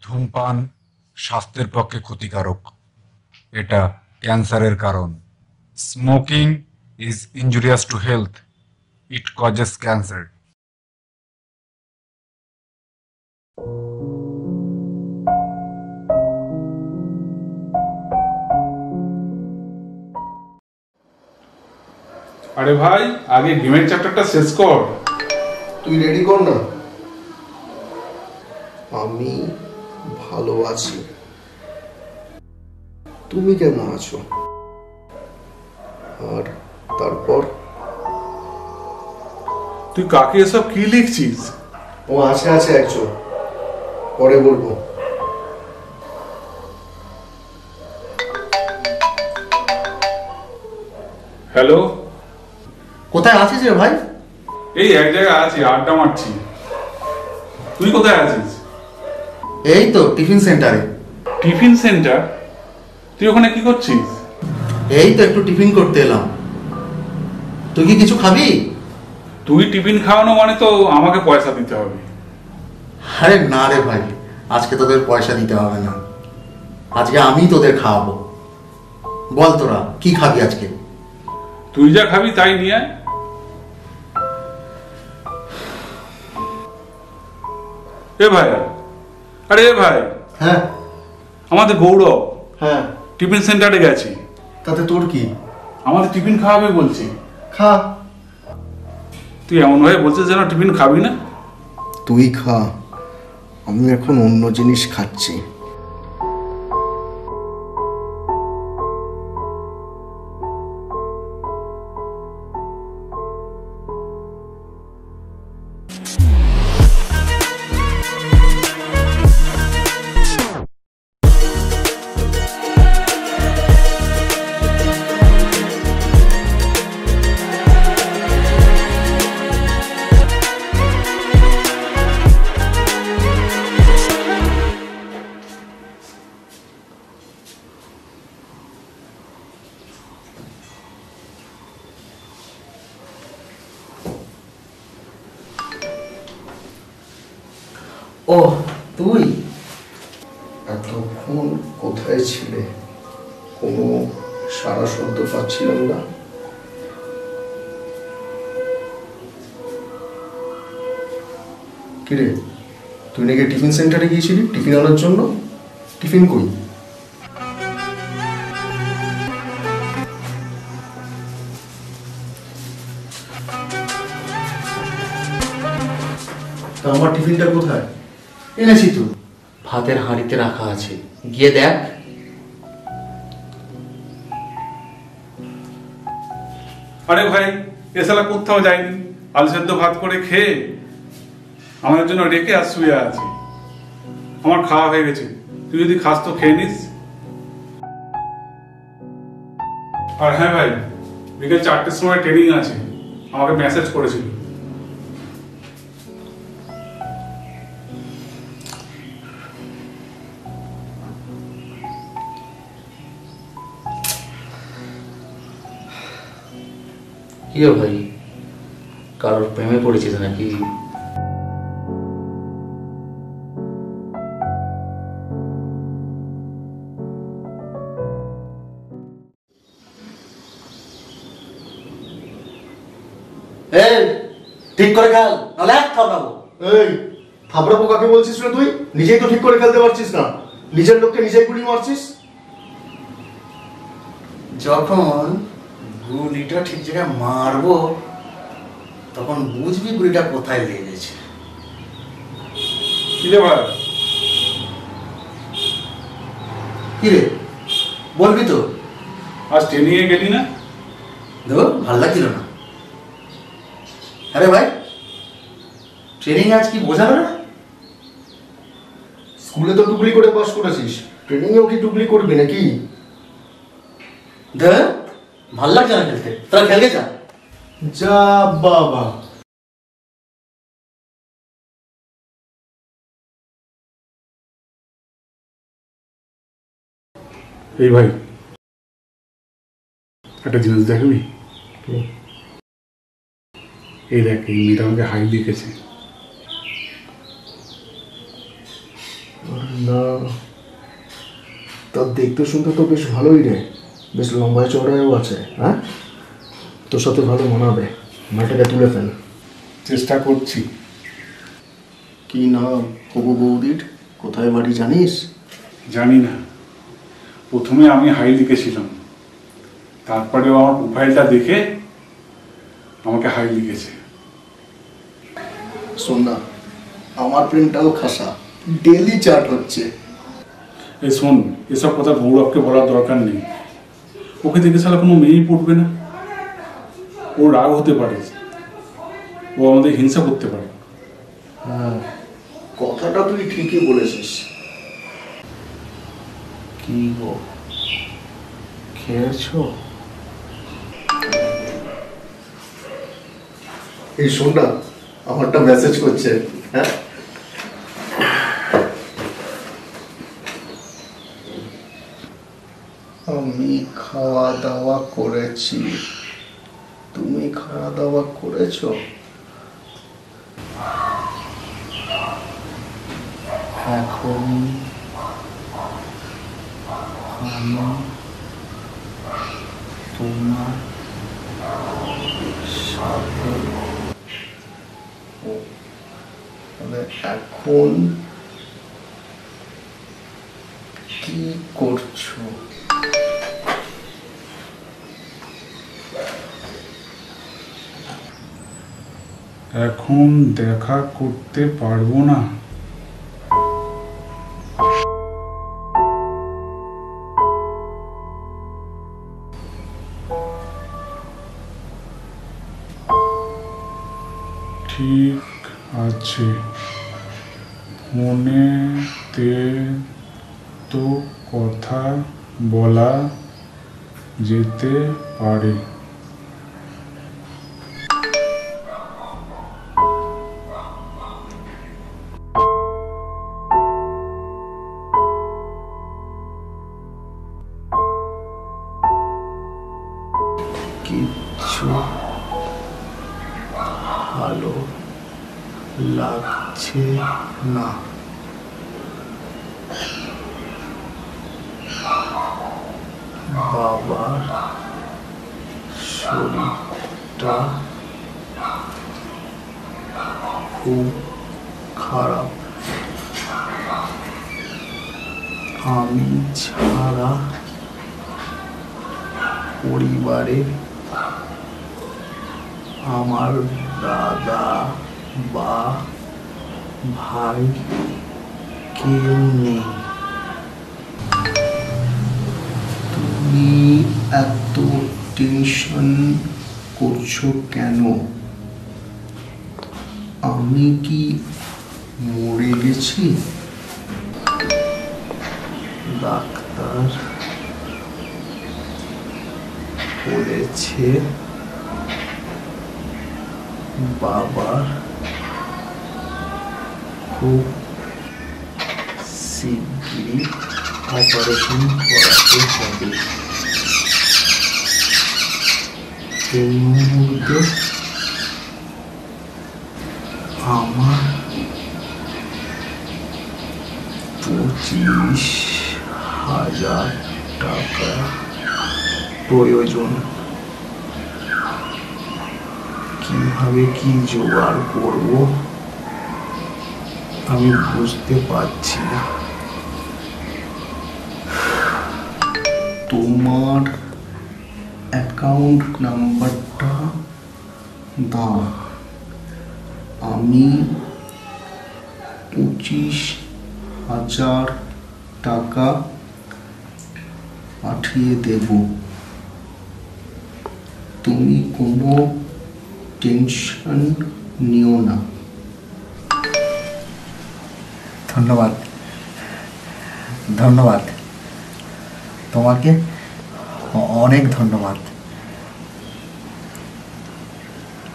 ধূমপান স্বাস্থ্যের পক্ষে ক্ষতিকারক। এটা ক্যান্সারের কারণ। Smoking is injurious to health. It causes cancer. আরে ভাই, আগে গেমের চ্যাপ্টারটা শেষ কর। তুই রেডি কর না। আমি ভালো আছি, তুমি কেমন আছো? আর তারপর তুই কাকে এসব কি লিখছিস? ও আছে একজন, পরে বলবো। হ্যালো, কোথায় আছিস রে ভাই? এই এক জায়গায় আছি, আড্ডা মারছি। তুই কোথায় আছিস? এই তো টিফিন সেন্টারে। Tiffin centre? তুই ওখানে কি করছিস? এই তো একটু টিফিন করতে এলাম। তুই কি কিছু খাবি? তুই টিফিন খাওয়ানো মানে তো আমাকে পয়সা দিতে হবে। আরে না রে ভাই, আজকে তোদের পয়সা দিতে হবে না, আজকে আমি তোদের খাওয়াবো। বল তোরা কি খাবি আজকে? তুই যা খাবি তাই নিয়ে আয়। এ ভাই, আরে এ ভাই, হ্যাঁ আমাদের গৌরব হ্যাঁ, টিফিন সেন্টারে গেছি। তাতে তোর কি? আমাদের টিফিন খাওয়াবে বলছি। খা। তুই এমন ভাবে বলছিস যেন টিফিন খাবি না। তুই খা, আমি এখন অন্য জিনিস খাচ্ছি। ও তুই এতক্ষণ কোথায় ছিলে? কোনো সারা শব্দ পাচ্ছিলাম না। কিরে, তুই নাকি টিফিন সেন্টারে গিয়েছিলি টিফিন আনার জন্য? টিফিন কই? তা আমার টিফিনটা কোথায়? এনেছি তো, ভাতের হাঁড়িতে রাখা আছে, গিয়ে দেখ। আরে ভাই, এ শালা কোথাও যায়নি, আলু সেদ্ধ ভাত করে খেয়ে আমাদের জন্য রেখে আর শুয়ে আছি। আমার খাওয়া হয়ে গেছে, তুই যদি খাস তো খেয়ে নিস। আর হ্যাঁ ভাই, বিকেল 4টের সময় ট্রেনিং আছে, আমাকে মেসেজ করেছিল। কি ভাই, কারোর প্রেমে পড়েছিস নাকি? এই ঠিক করে খেল, নাহলে এক থাপড়াবো। এই থাপড়াবো কাকে বলছিস রে তুই? নিজেই তো ঠিক করে খেলতে পারছিস না, নিজের লোককে নিজেই গুলি মারছিস। যখন গুলিটা ঠিক জায়গায় মারবো তখন বুঝবি গুলিটা কোথায় লেগেছে। কি রে ভাই? কি রে বলবি তো? আজ ট্রেনিং এ গেলি না? দেখো ভালো লাগছিল না। আরে ভাই, ট্রেনিং আজ কি বোঝাবে না? স্কুলে তো টুকলি করে পাস করেছিস, ট্রেনিংয়েও কি টুকলি করবি নাকি? দেখ ভাল লাগছে না খেলতে, তোরা খেলতে যা। যা বাবা। এই ভাই, একটা জিনিস দেখবি? এই দেখ, এই মেয়েটা আমাকে হাই লিখেছে। না, তা দেখতে শুনতে তো বেশ ভালোই রে, বেশ লম্বায় চড়ায়ও আছে। হ্যাঁ, তোর সাথে ভালো মানাবে, মাটাকে তুলে ফেল। চেষ্টা করছি। কি নাম হবু বৌদির? কোথায় বাড়ি জানিস? জানি না, প্রথমে আমি হাই লিখেছিলাম, তারপরে আমার প্রোফাইলটা দেখে আমাকে হাই লিখেছে। শোন না, আমার প্রেমটাও খাসা, ডেলি চ্যাট হচ্ছে। এই শোন, এসব কথা গৌরবকে বলার দরকার নেই। ওকে দেখে সালা কোনো মেয়েই পড়বে না। ও রাগ হতে পারে, ও আমাদের হিংসা করতে পারে। হ্যাঁ, কথাটা তুই ঠিকই বলেছিস। কি গো, খেয়েছো? এই শোন না, আমারটা মেসেজ করছে। হ্যাঁ, আমি খাওয়া দাওয়া করেছি, তুমি খাওয়া দাওয়া করেছো? এখন আমি তোমার সাথে এখন কি করছো? এখন দেখা করতে পারবো না। ঠিক আছে, ফোনেতে তো কথা বলা যেতে পারে। কিচ্ছু ভালো লাগছে না। বাবার শরীরটা খুব খারাপ, আমি ছাড়া পরিবারে আমার দাদা বা ভাই কেউ নেই। তুমি এত টেনশন করছো কেন? আমি কি মরে গেছি? ডাক্তার বলেছে বাবার খুব শিগগিরই অপারেশন করাতে হবে। এই মুহূর্তে আমার 25,000 টাকা প্রয়োজন। কিভাবে কি জোগাড় করব আমি বুঝতে পারছি না। তোমার অ্যাকাউন্ট নাম্বারটা দাও, আমি 25,000 টাকা পাঠিয়ে দেব। তুমি কোনো টেনশন নিও না। ধন্যবাদ, ধন্যবাদ তোমাকে, অনেক ধন্যবাদ।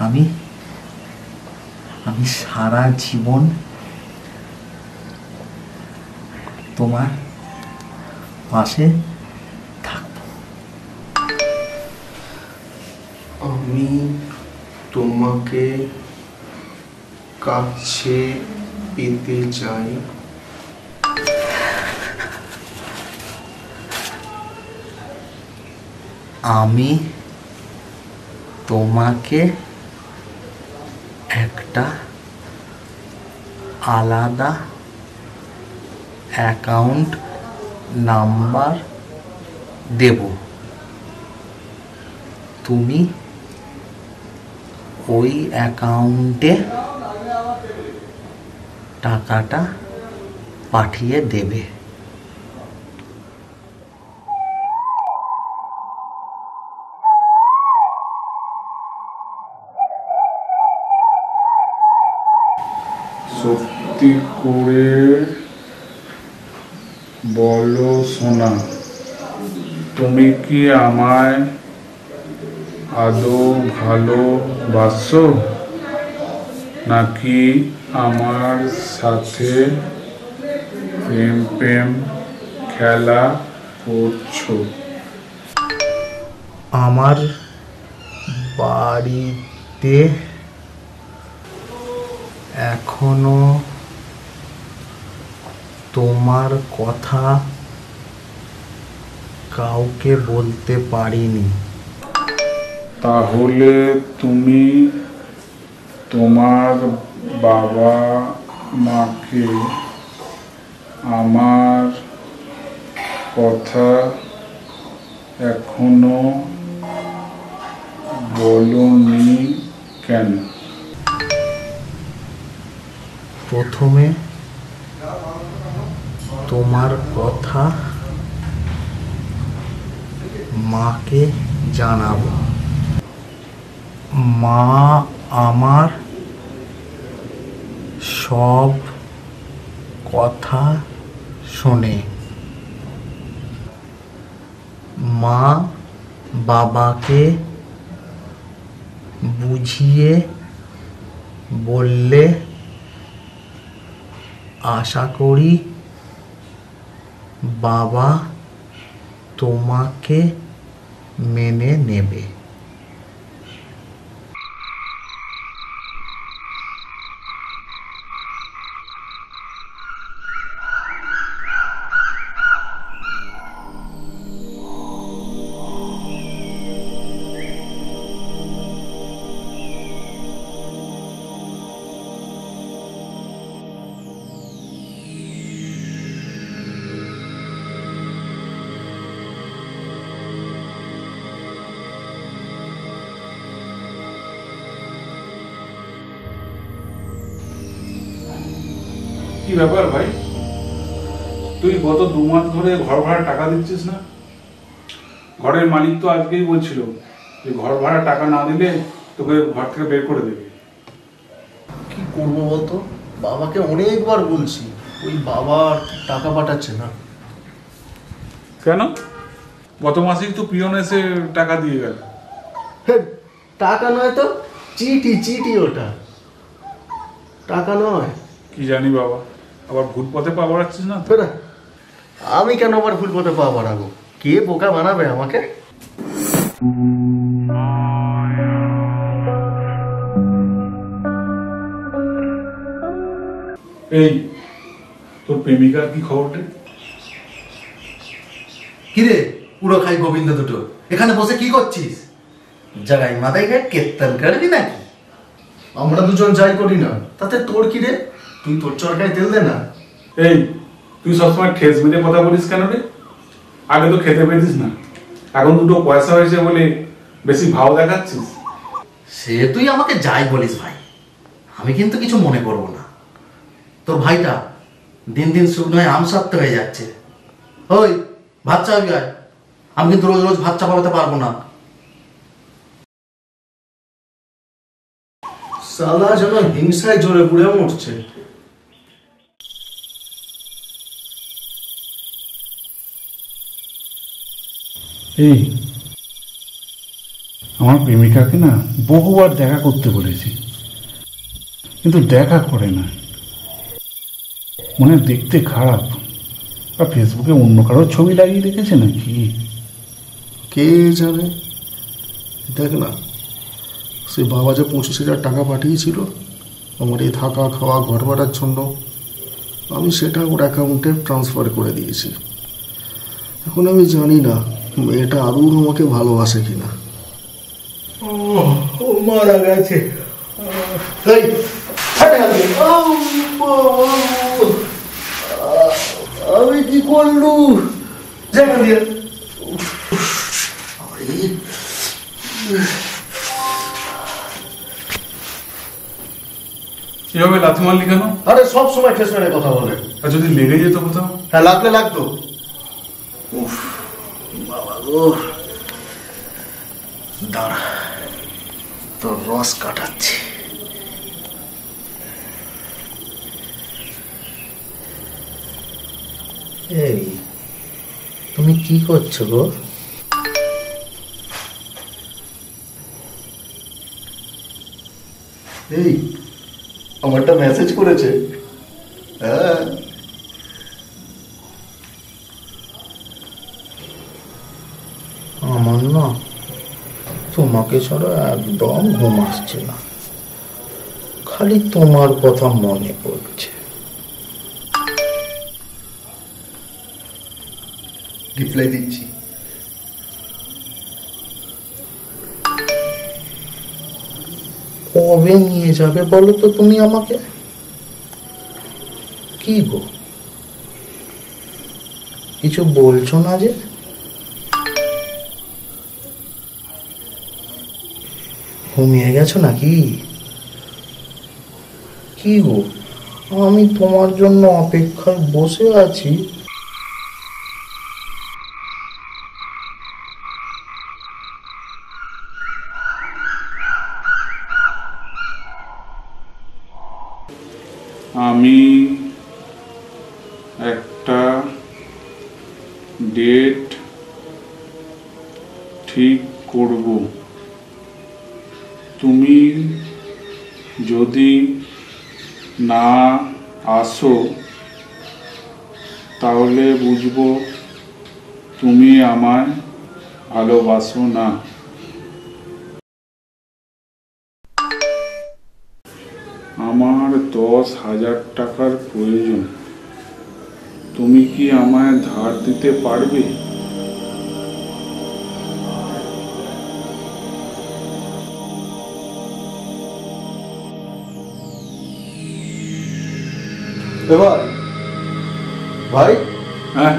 আমি সারা জীবন তোমার পাশে থাকবো। আমি তোমাকে কাছে পেতে চাই। আমি তোমাকে একটা আলাদা অ্যাকাউন্ট নাম্বার দেব, তুমি ওই অ্যাকাউন্টে টাকাটা পাঠিয়ে দেবে। সত্যি করে বলো সোনা, তুমি কি আমায় আদৌ ভালোবাসো, নাকি আমার সাথে প্রেম খেলা করছো? আমার বাড়িতে এখনো তোমার কথা কাউকে বলতে পারিনি। তাহলে তুমি তোমার বাবা মাকে আমার কথা এখনো বলনি কেন? প্রথমে তোমার কথা মাকে জানাবো। মা আমার সব কথা শোনে। মা বাবাকে বুঝিয়ে বললে আশা করি বাবা তোমাকে মেনে নেবে। কি ব্যাপার ভাই, তুই গত 2 মাস ধরে ঘর ভাড়া টাকা দিচ্ছিস না? ঘরের মালিক তো আজকেই বলছিল যে ঘর ভাড়া টাকা না দিলে তোকে ঘর থেকে বের করে দেবে। কি করবো বলতো, বাবাকে অনেকবার বলছি, ওই বাবা টাকা পাঠাচ্ছে না। কেন? গত মাসেই তো পিয়ন এসে টাকা দিয়ে গেল। টাকা নয় তো, চিঠি ওটা, টাকা নয়। কি জানি বাবা, আবার ভুল পথে পা বাড়াচ্ছিস না তো? আমি কেন আবার ভুল পথে পা বাড়াবো? কে বোকা বানাবে আমাকে? এই তোর প্রেমিকার কি খবর রে? কিরে পুরো খাই গোবিন্দ দুটো, এখানে বসে কি করছিস? জায়গায় মাথায় গায়ে কেত্তন করবি নাকি? আমরা দুজন যাই করি না, তাতে তোর কি রে? তুই তোর চরকায় তেল দে না। এই তুই সবসময় ঠেস মেরে কথা বলিস কেন রে? আগে তো খেতে পেতিস না, এখন দুটো পয়সা হয়েছে বলে বেশি ভাও দেখাচ্ছিস। সে তুই আমাকে যাই বলিস ভাই, আমি কিন্তু কিছু মনে করব না। তোর ভাইটা দিন দিন শুকনো হয়ে আমসত্ত্ব হয়ে যাচ্ছে। ওই ভাত চাবি আয়, আমি কিন্তু রোজ রোজ ভাত চাপাতে পারবো না। সালা যেন হিংসায় জোরে পুড়ে মরছে। এই আমার প্রেমিকাকে না বহুবার দেখা করতে বলেছি, কিন্তু দেখা করে না। মনে দেখতে খারাপ, বা ফেসবুকে অন্য কারো ছবি লাগিয়ে রেখেছে নাকি? কে জানে। দেখ না, সে বাবা যে 25,000 টাকা পাঠিয়েছিল আমার এই থাকা খাওয়া ঘর ভাড়ার জন্য, আমি সেটা ওর অ্যাকাউন্টে ট্রান্সফার করে দিয়েছি। এখন আমি জানি না মেয়েটা আদৌ আমাকে ভালোবাসে কিনা। ও মারা গেছে। এই, হাঁটে হাঁটে। আমি কি করলু? জায়গা দিয়ে এভাবে লাথি মারলি কেন? আরে সব সময় ঠেস মেরে কথা বলে। আর যদি লেগে যেত কোথাও? হ্যাঁ, লাগলে লাগতো। উফ বাবা গো, দাঁড়া তোর রস কাটাচ্ছি। এই তুমি কি করছো গো? এই আমারটা মেসেজ করেছে। হ্যাঁ, আমার না তোমাকে ছাড়া একদম ঘুম আসছে না, খালি তোমার কথা মনে পড়ছে। রিপ্লাই দিচ্ছি। কবে নিয়ে যাবে বলো তো তুমি আমাকে? কি গো, কিছু বলছো না যে? ঘুমিয়ে গেছো নাকি? কি গো, আমি তোমার জন্য অপেক্ষায় বসে আছি। আমি একটা ডেট ঠিক করব, তুমি যদি না আসো তাহলে বুঝবো তুমি আমায় ভালোবাসো না। আমার 10,000 টাকার প্রয়োজন, তুমি কি আমায় ধার দিতে পারবে? এবার ভাই, হ্যাঁ,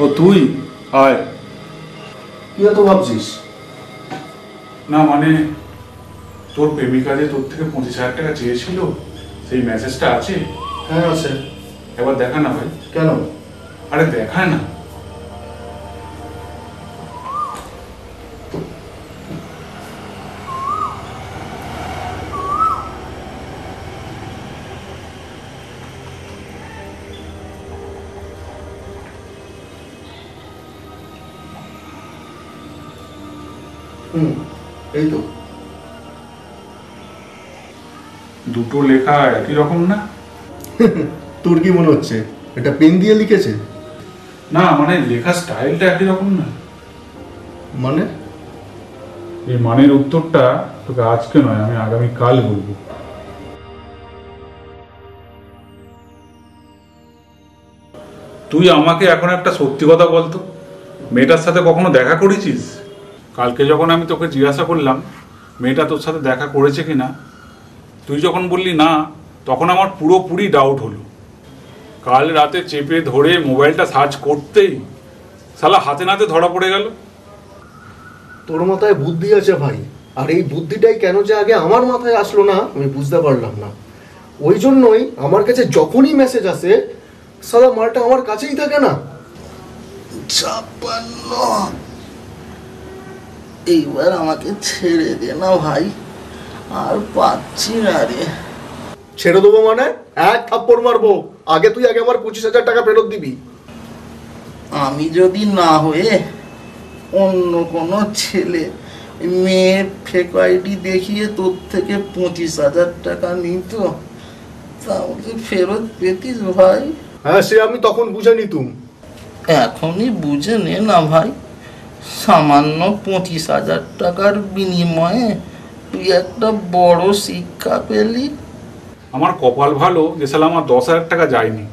ও তুই আয়। কি এত ভাবছিস? না মানে তোর প্রেমিকা যে তোর থেকে 25,000 টাকা চেয়েছিল, সেই মেসেজটা আছে? হ্যাঁ আছে। এবার দেখা না ভাই। কেন? আরে দেখা না। এই তো। দুটো লেখা একই রকম না? তোর কি মনে হচ্ছে এটা পেন দিয়ে লিখেছে? না মানে লেখা স্টাইলটা একই রকম না। মানে? এই মানের উত্তরটা তোকে আজকে নয়, আমি আগামী কাল বলবো। তুই আমাকে এখন একটা সত্যি কথা বলতো, মেয়েটার সাথে কখনো দেখা করেছিস? কালকে যখন আমি তোকে জিজ্ঞাসা করলাম মেয়েটা তোর সাথে দেখা করেছে কিনা, তুই যখন বললি না, তখন আমার পুরোপুরি ডাউট হলো। কাল রাতে চেপে ধরে মোবাইলটা সার্চ করতেই শালা হাতে নাতে ধরা পড়ে গেল। তোর মাথায় বুদ্ধি আছে ভাই, আর এই বুদ্ধিটাই কেন যে আগে আমার মাথায় আসলো না আমি বুঝতে পারলাম না। ওই জন্যই আমার কাছে যখনই মেসেজ আসে সালা মালটা আমার কাছেই থাকে না। 56। এইবার আমাকে ছেড়ে দে না ভাই, আর পাচ্ছি না রে। ছেড়ে দেবো মানে? এক থাপ্পড় মারবো। আগে আমার 25,000 টাকা ফেরত দিবি। আমি যদি না হয়ে অন্য কোনো ছেলে মেয়ে ফেক আইডি দেখিয়ে তোর থেকে 25,000 টাকা নিত, তাহলে ফেরত পেতিস ভাই? হ্যাঁ, সে আমি তখন বুঝে নিতুম। এখনই বুঝে নে না ভাই, সামান্য 25,000 টাকার বিনিময়ে তুই একটা বড় শিক্ষা পেলি। আমার কপাল ভালো যে শালা আমার 10,000 টাকা যায়নি।